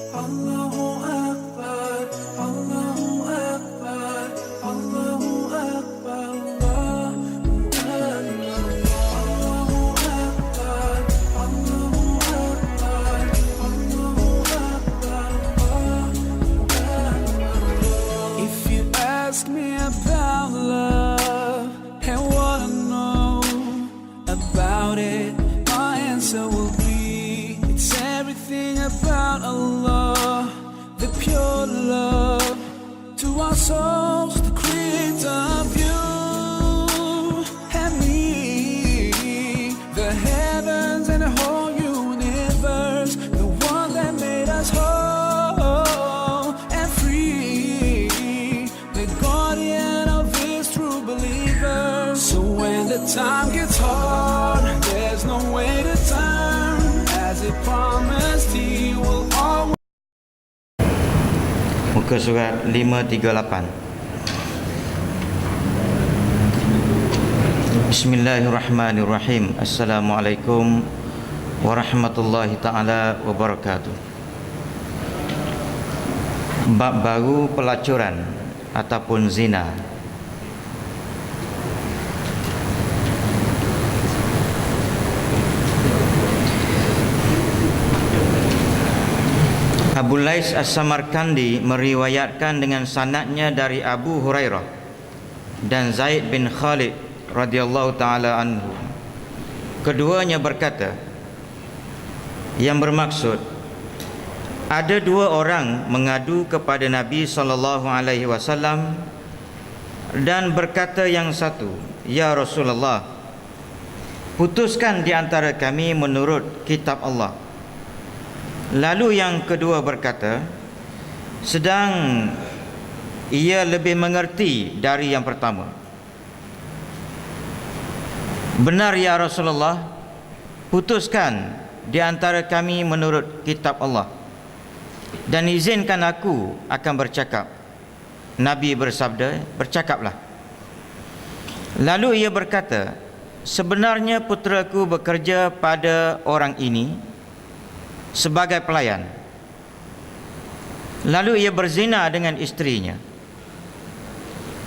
Allahu Akbar, Allahu Akbar, Allahu Akbar, Allahu Akbar, Allahu Akbar, Allahu Akbar, Allahu Akbar, Allahu Akbar. If you ask me about love and wanna know about it, my answer will be it's everything about Allah, the pure love to our souls, the creator of you and me, the heavens and the whole universe, the one that made us whole and free, the guardian of his true believers. So when the time gets hard, there's no way to turn, as it promised he will always. Muka surat 538. Bismillahirrahmanirrahim. Assalamualaikum warahmatullahi ta'ala wabarakatuh. Bab baru pelacuran ataupun zina. Abu Lais As-Samarkandi meriwayatkan dengan sanadnya dari Abu Hurairah dan Zaid bin Khalid radhiyallahu taala anhu. Keduanya berkata, yang bermaksud ada dua orang mengadu kepada Nabi sallallahu alaihi wasallam dan berkata yang satu, "Ya Rasulullah, putuskan di antara kami menurut kitab Allah." Lalu yang kedua berkata, sedang ia lebih mengerti dari yang pertama, "Benar ya Rasulullah, putuskan di antara kami menurut kitab Allah dan izinkan aku akan bercakap." Nabi bersabda, "Bercakaplah." Lalu ia berkata, "Sebenarnya puteraku bekerja pada orang ini sebagai pelayan. Lalu ia berzina dengan isterinya.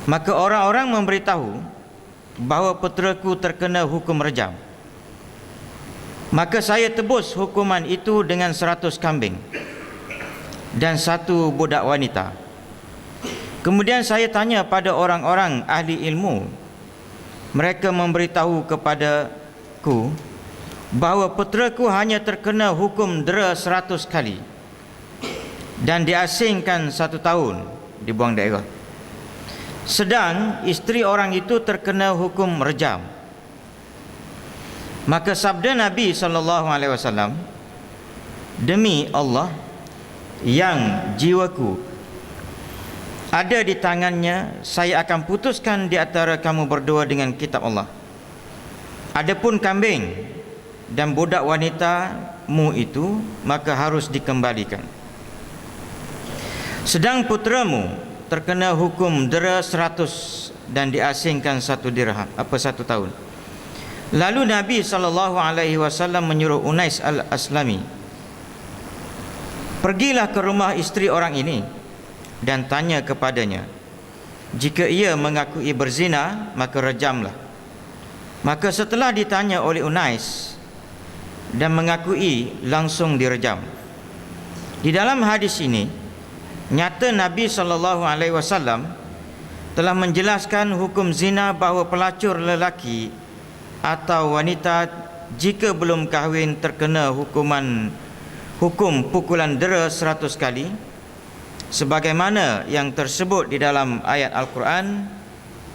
Maka orang-orang memberitahu bahawa puteraku terkena hukum rejam. Maka saya tebus hukuman itu dengan 100 kambing dan 1 budak wanita. Kemudian saya tanya pada orang-orang ahli ilmu. Mereka memberitahu kepadaku bahawa puteraku hanya terkena hukum dera 100 kali dan diasingkan 1 tahun, dibuang daerah. Sedang isteri orang itu terkena hukum rejam. Maka sabda Nabi SAW, "Demi Allah yang jiwaku ada di tangannya, saya akan putuskan di antara kamu berdua dengan kitab Allah. Adapun kambing dan budak wanitamu itu maka harus dikembalikan. Sedang puteramu terkena hukum dera 100 dan diasingkan 1 dirham, 1 tahun." Lalu Nabi SAW menyuruh Unais Al-Aslami, "Pergilah ke rumah isteri orang ini dan tanya kepadanya. Jika ia mengakui berzina, maka rejamlah." Maka setelah ditanya oleh Unais dan mengakui, langsung direjam. Di dalam hadis ini nyata Nabi SAW telah menjelaskan hukum zina bahawa pelacur lelaki atau wanita jika belum kahwin terkena hukum pukulan dera 100 kali, sebagaimana yang tersebut di dalam ayat Al-Quran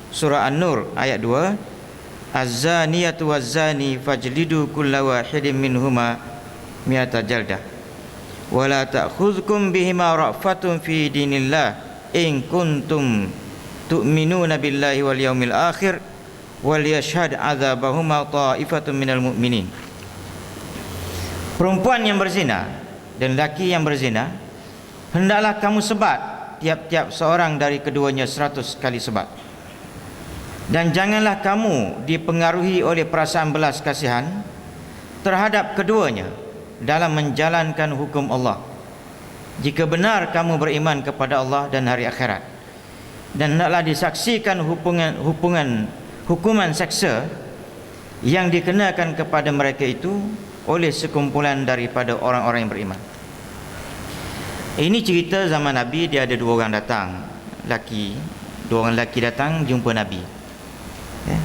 surah An-Nur ayat 2, "Az-zaniyatu waz-zani fajlidu kulla wahidin minhuma mi'ata jaldah wa la ta'khudhukum bihima ra'fatun fi dinillah in kuntum tu'minuna billahi wal yawmil akhir wal yashhad 'adzabahuma ta'ifatun minal mu'minin." Perempuan yang berzina dan laki yang berzina, hendaklah kamu sebat tiap-tiap seorang dari keduanya 100 kali sebat. Dan janganlah kamu dipengaruhi oleh perasaan belas kasihan terhadap keduanya dalam menjalankan hukum Allah. jika benar kamu beriman kepada Allah dan hari akhirat, dan hendaklah disaksikan hukuman seksa yang dikenakan kepada mereka itu oleh sekumpulan daripada orang-orang yang beriman. Ini cerita zaman Nabi. Dia ada dua orang lelaki datang jumpa Nabi, ya.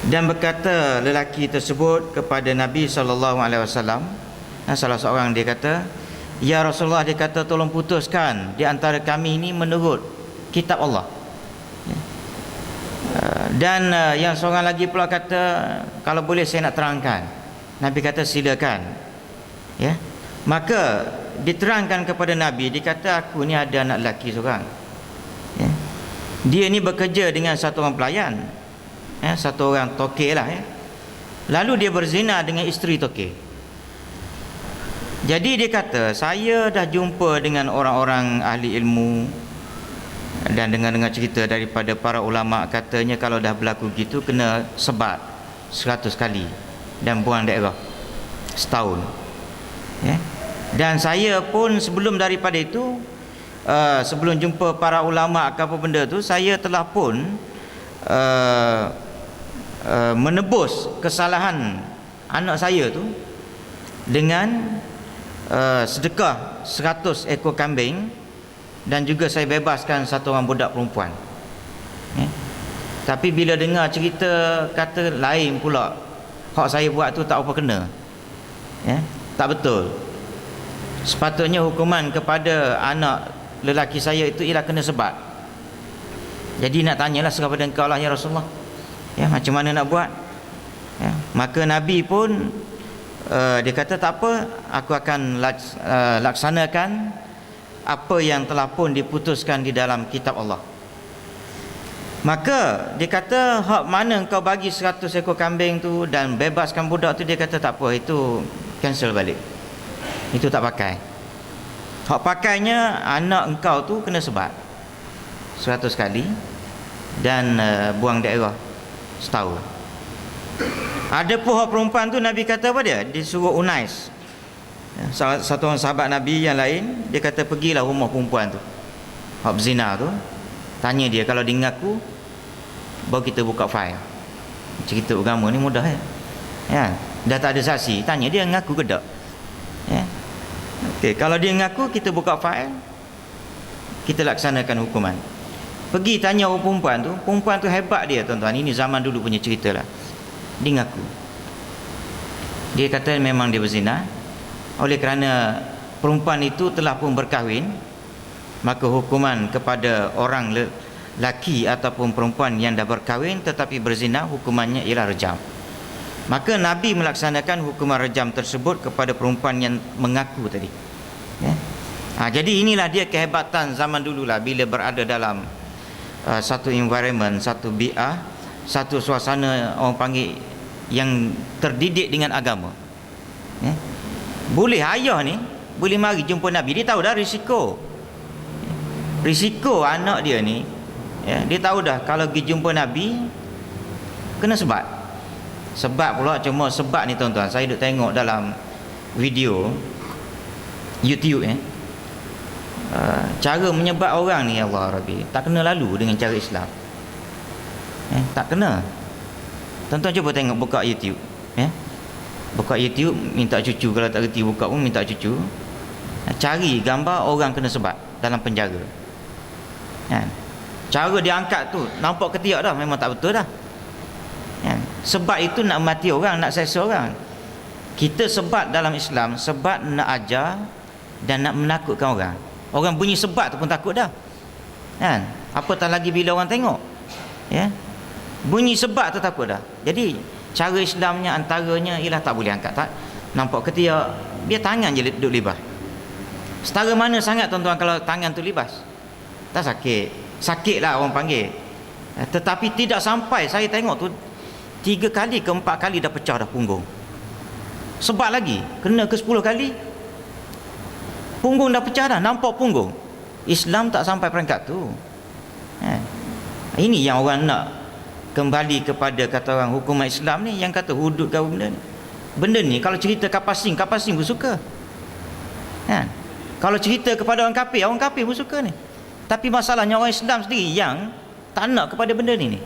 Dan berkata lelaki tersebut kepada Nabi SAW, salah seorang dia kata, ya Rasulullah, dia kata tolong putuskan di antara kami ini menurut kitab Allah, ya. Dan yang seorang lagi pula kata, kalau boleh saya nak terangkan. Nabi kata silakan, ya. Maka diterangkan kepada Nabi, dia kata aku ni ada anak lelaki seorang, ya. Dia ni bekerja dengan satu orang pelayan, ya, satu orang tokek lah, ya. Lalu dia berzina dengan isteri tokek. Jadi dia kata, saya dah jumpa dengan orang-orang ahli ilmu dan dengar cerita daripada para ulama, katanya kalau dah berlaku gitu kena sebat 100 kali dan buang daerah setahun, ya. Dan saya pun sebelum daripada itu, sebelum jumpa para ulama ke apa benda tu, saya telah pun menebus kesalahan anak saya tu dengan sedekah 100 ekor kambing, dan juga saya bebaskan satu orang budak perempuan, ya. Tapi bila dengar cerita, kata lain pula, hak saya buat tu tak apa kena, ya. Tak betul. Sepatutnya hukuman kepada anak lelaki saya itu ialah kena sebat. Jadi nak tanyalah kepada engkau lah ya Rasulullah, ya, macam mana nak buat, ya. Maka Nabi pun dia kata tak apa, aku akan laksanakan apa yang telah pun diputuskan di dalam kitab Allah. Maka dia kata, hak mana engkau bagi 100 ekor kambing tu dan bebaskan budak tu, dia kata tak apa, itu cancel balik, itu tak pakai. Hak pakainya anak engkau tu kena sebat 100 kali dan buang daerah setahun. Ada pun hak perempuan tu, Nabi kata apa dia? Disuruh Unais, satu orang sahabat Nabi yang lain, dia kata pergilah rumah perempuan tu, hak berzina tu, tanya dia, kalau dia ngaku baru kita buka fail. Cerita agama ni mudah, ya. Ya, dah tak ada saksi, tanya dia ngaku ke tak, ya. Okey, kalau dia ngaku kita buka fail, kita laksanakan hukuman. Pergi tanya orang perempuan tu hebat dia, tuan-tuan. Ini zaman dulu punya cerita lah. Dia ngaku, dia kata memang dia berzina. Oleh kerana perempuan itu telah pun berkahwin, maka hukuman kepada orang lelaki ataupun perempuan yang dah berkahwin tetapi berzina, hukumannya ialah rejam. Maka Nabi melaksanakan hukuman rejam tersebut kepada perempuan yang mengaku tadi, ya. Jadi inilah dia kehebatan zaman dulu lah, bila berada dalam satu environment, satu bi'ah, satu suasana orang panggil yang terdidik dengan agama, ya. Boleh ayah ni boleh mari jumpa Nabi, dia tahu dah risiko anak dia ni, ya. Dia tahu dah kalau pergi jumpa Nabi kena sebat. Sebab pula, cuma sebab ni tuan-tuan, saya duk tengok dalam video YouTube, ya. Cara menyebat orang ni, Allah Rabbi, tak kena lalu dengan cara Islam, tak kena. Tuan-tuan cuba tengok, buka YouTube, ya. Buka YouTube, minta cucu, kalau tak reti buka pun minta cucu, cari gambar orang kena sebat dalam penjara, ya. Cara dia angkat tu nampak ketiak dah, memang tak betul dah, ya. Sebat itu nak mati orang, nak seksa orang. Kita sebat dalam Islam, sebat nak ajar dan nak menakutkan orang. Orang bunyi sebat tu pun takut dah, kan? Apatah lagi bila orang tengok, ya. Bunyi sebat tu takut dah. Jadi cara Islamnya antaranya ialah tak boleh angkat, tak nampak ketiak, biar tangan je duduk libas. Setara mana sangat tuan-tuan kalau tangan tu libas, tak sakit lah orang panggil, tetapi tidak sampai, saya tengok tu 3 kali ke 4 kali dah pecah dah punggung. Sebat lagi kena ke 10 kali, punggung dah pecah dah, nampak punggung. Islam tak sampai peringkat tu, Ini yang orang nak kembali kepada kata orang hukuman Islam ni, yang kata hudud kau benda ni. Benda ni kalau cerita kapasing pun suka, kan? Kalau cerita kepada orang kafir pun suka ni. Tapi masalahnya orang Islam sendiri yang tak nak kepada benda ni.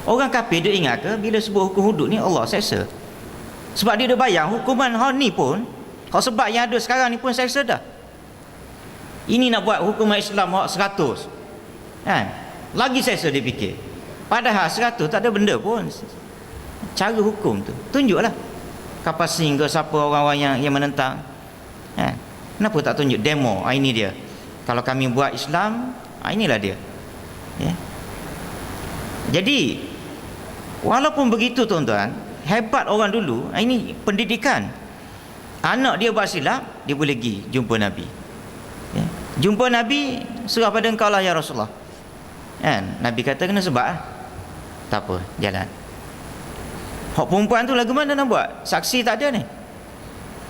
Orang kafir dia ingat ke bila sebuah hukum hudud ni Allah seksa? Sebab dia dah bayang hukuman hal ni pun, hal sebab yang ada sekarang ni pun seksa dah. Ini nak buat hukuman Islam hak 100. Kan? Lagi seksa dia fikir. Padahal 100 tak ada benda pun. Cara hukum tu tunjuklah. Kapasing ke siapa orang-orang yang menentang. Kan? Kenapa tak tunjuk demo? Ini dia. Kalau kami buat Islam, inilah dia. Ya. Jadi walaupun begitu tuan-tuan, hebat orang dulu, ini pendidikan. Anak dia buat silap, dia boleh pergi jumpa Nabi. Ya. Jumpa Nabi, serah pada engkau lah ya Rasulullah. Kan? Nabi kata kena sebab lah. Tak apa, jalan. Hak perempuan tu lagu mana nak buat? Saksi tak ada ni.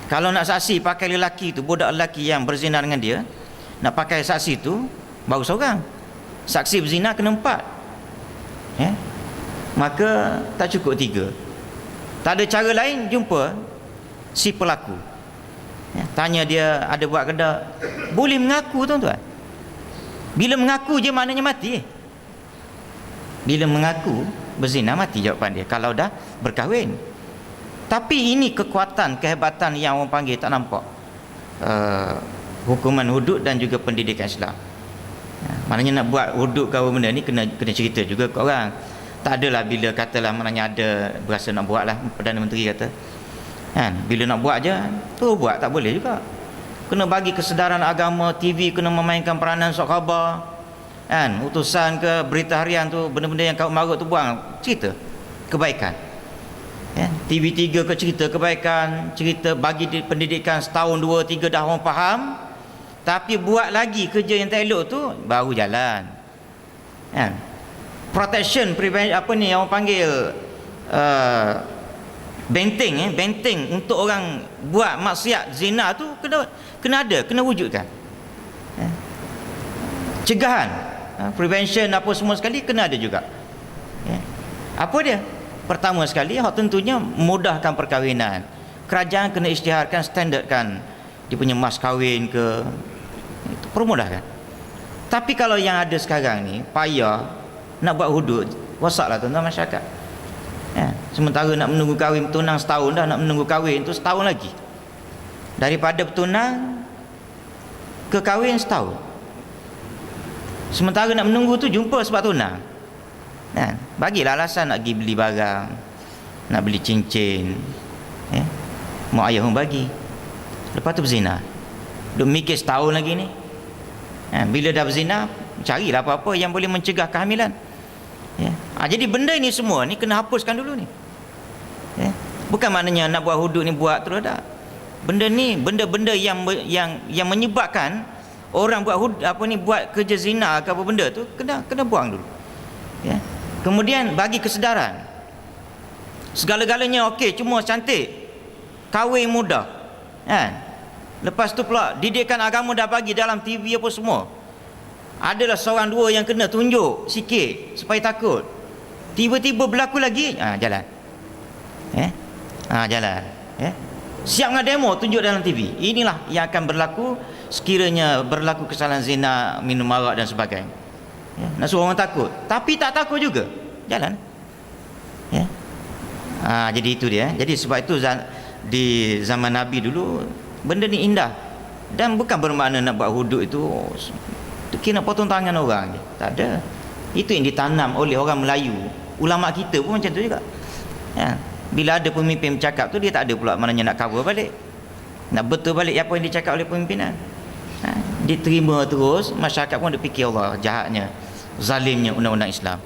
Kalau nak saksi pakai lelaki tu, budak lelaki yang berzina dengan dia, nak pakai saksi tu baru seorang. Saksi berzina kena 4. Ya? Maka tak cukup 3. Tak ada cara lain, jumpa si pelaku. Ya, tanya dia ada buat ke tak? Boleh mengaku tuan-tuan. Bila mengaku je maknanya mati. Bila mengaku berzina mati jawapan dia kalau dah berkahwin. Tapi ini kekuatan, kehebatan yang orang panggil tak nampak. Hukuman hudud dan juga pendidikan Islam. Ya, maknanya nak buat hudud ke apa benda ni kena cerita juga ke orang. Tak adalah bila katalah maknanya ada berasa nak buat lah, Perdana Menteri kata. Kan, bila nak buat je, tu buat, tak boleh juga. Kena bagi kesedaran agama, TV kena memainkan peranan surat khabar. Kan, utusan ke berita harian tu, benda-benda yang kau marut tu buang, cerita kebaikan. Ya, TV3 ke cerita kebaikan, cerita bagi pendidikan setahun 2 3 dah orang faham. Tapi buat lagi kerja yang tak elok tu baru jalan. Kan? Protection, apa ni yang orang panggil benteng, benteng untuk orang buat maksiat zina tu kena ada, kena wujudkan. Cegahan, prevention apa semua sekali kena ada juga. Apa dia? Pertama sekali, tentunya mudahkan perkahwinan. Kerajaan kena isytiharkan, standardkan dia punya mas kahwin ke, itu permudahkan. Tapi kalau yang ada sekarang ni payah nak buat hudud, wasaklah tuan-tuan masyarakat. Ya, sementara nak menunggu kahwin bertunang setahun dah, nak menunggu kahwin tu setahun lagi. Daripada bertunang ke kahwin setahun. Sementara nak menunggu tu jumpa sebab tunang. Kan? Bagilah alasan nak pergi beli barang, nak beli cincin. Ya? Mak ayah pun bagi. Lepas tu berzina. Duk mikir setahun lagi ni. Bila dah berzina, carilah apa-apa yang boleh mencegah kehamilan. Ya. Jadi benda ni semua ni kena hapuskan dulu ni. Ya. Bukan maknanya nak buat hudud ni buat terus dah. Benda ni benda-benda yang menyebabkan orang buat buat kerja zina ke apa benda tu kena buang dulu. Ya. Kemudian bagi kesedaran. Segala-galanya okey, cuma cantik. Kahwin mudah. Kan? Lepas tu pula didikan agama dah bagi dalam TV apa semua. Adalah seorang dua yang kena tunjuk sikit supaya takut. Tiba-tiba berlaku lagi, jalan. Jalan. Siap dengan demo tunjuk dalam TV. Inilah yang akan berlaku sekiranya berlaku kesalahan zina, minum arak dan sebagainya. Nak suruh orang takut, tapi tak takut juga, jalan. Jadi itu dia. Jadi sebab itu di zaman Nabi dulu benda ni indah. Dan bukan bermakna nak buat hudud itu kira nak potong tangan orang je. Tak ada. Itu yang ditanam oleh orang Melayu. Ulama kita pun macam tu juga. Bila ada pemimpin bercakap tu, dia tak ada pula maknanya nak cover balik, nak betul balik apa yang dicakap oleh pemimpinan. Diterima terus, masyarakat pun ada fikir Allah jahatnya, zalimnya undang-undang Islam.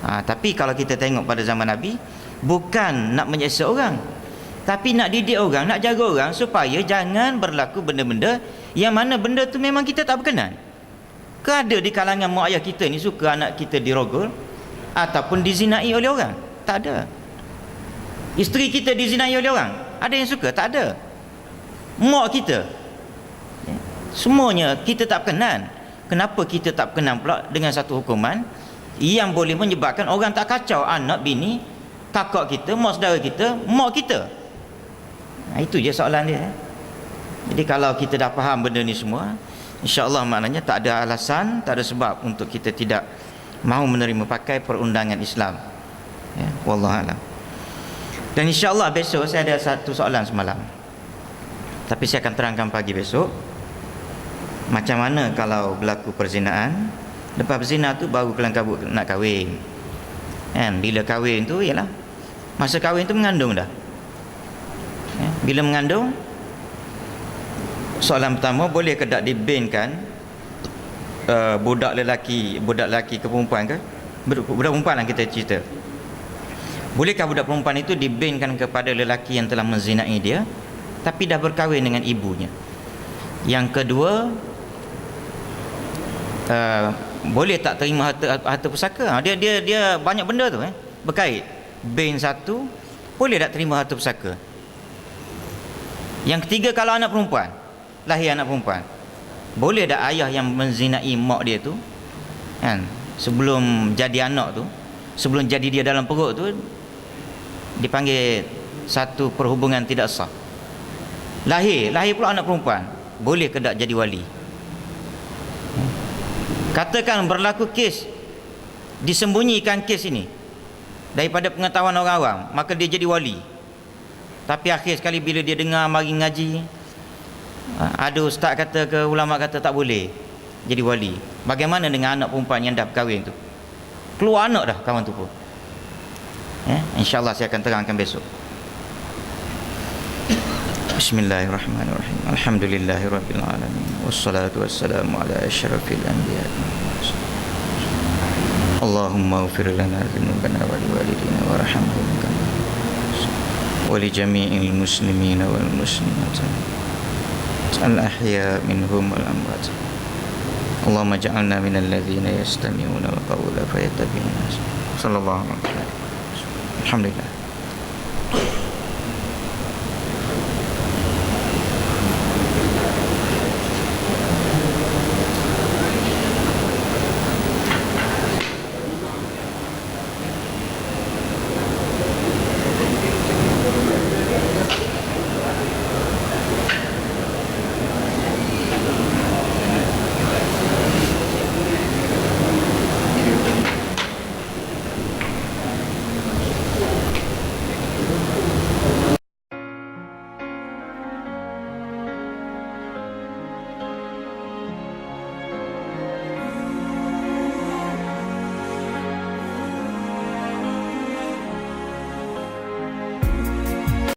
Tapi kalau kita tengok pada zaman Nabi, bukan nak menyeksa orang, tapi nak didik orang, nak jaga orang supaya jangan berlaku benda-benda yang mana benda tu memang kita tak berkenan. Ke ada di kalangan mak ayah kita ni suka anak kita dirogol ataupun dizinai oleh orang? Tak ada. Isteri kita dizinai oleh orang, ada yang suka? Tak ada. Mak kita, semuanya kita tak berkenan. Kenapa kita tak berkenan pula dengan satu hukuman yang boleh menyebabkan orang tak kacau anak, bini, kakak kita, mak saudara kita, mak kita? Itu je soalan dia. Jadi kalau kita dah faham benda ni semua, insya-Allah maknanya tak ada alasan, tak ada sebab untuk kita tidak mahu menerima pakai perundangan Islam. Ya, wallahu alam. Dan insya-Allah besok saya ada satu soalan semalam. Tapi saya akan terangkan pagi besok. Macam mana kalau berlaku perzinaan, lepas berzina tu baru kelang kabut nak kahwin. Kan, bila kahwin tu ialah masa kahwin tu mengandung dah. Ya, bila mengandung, soalan pertama, boleh ke tak dibankan budak lelaki ke perempuan ke? Budak perempuan lah kita cerita. Bolehkah budak perempuan itu dibankan kepada lelaki yang telah menzinai dia tapi dah berkahwin dengan ibunya? Yang kedua, boleh tak terima harta pusaka? Dia banyak benda tu berkait. Bin satu, boleh tak terima harta pusaka? Yang ketiga, kalau anak perempuan, lahir anak perempuan, boleh tak ayah yang menzinai mak dia tu, kan, sebelum jadi anak tu, sebelum jadi dia dalam perut tu, dipanggil satu perhubungan tidak sah. Lahir pula anak perempuan, boleh ke tak jadi wali? Katakan berlaku kes, disembunyikan kes ini daripada pengetahuan orang awam, maka dia jadi wali. Tapi akhir sekali bila dia dengar mari ngaji, ada ustaz kata ke ulama kata tak boleh jadi wali. Bagaimana dengan anak perempuan yang dah berkahwin tu? Keluar anak dah kawan tu pun. InsyaAllah saya akan terangkan besok. Bismillahirrahmanirrahim. Alhamdulillahirabbil alamin. Wassalatu wassalamu ala asyrafil anbiya. Allahumma ighfir lana dzunubana wa liwalidina warhamhum kama wa li jami'il muslimina wal muslimat al ahya minhum wal amwat. Allahumma ja'alna minal ladzina yastami'una al qawla fayattabi'una. Sallallahu alaihi wasallam. Alhamdulillah.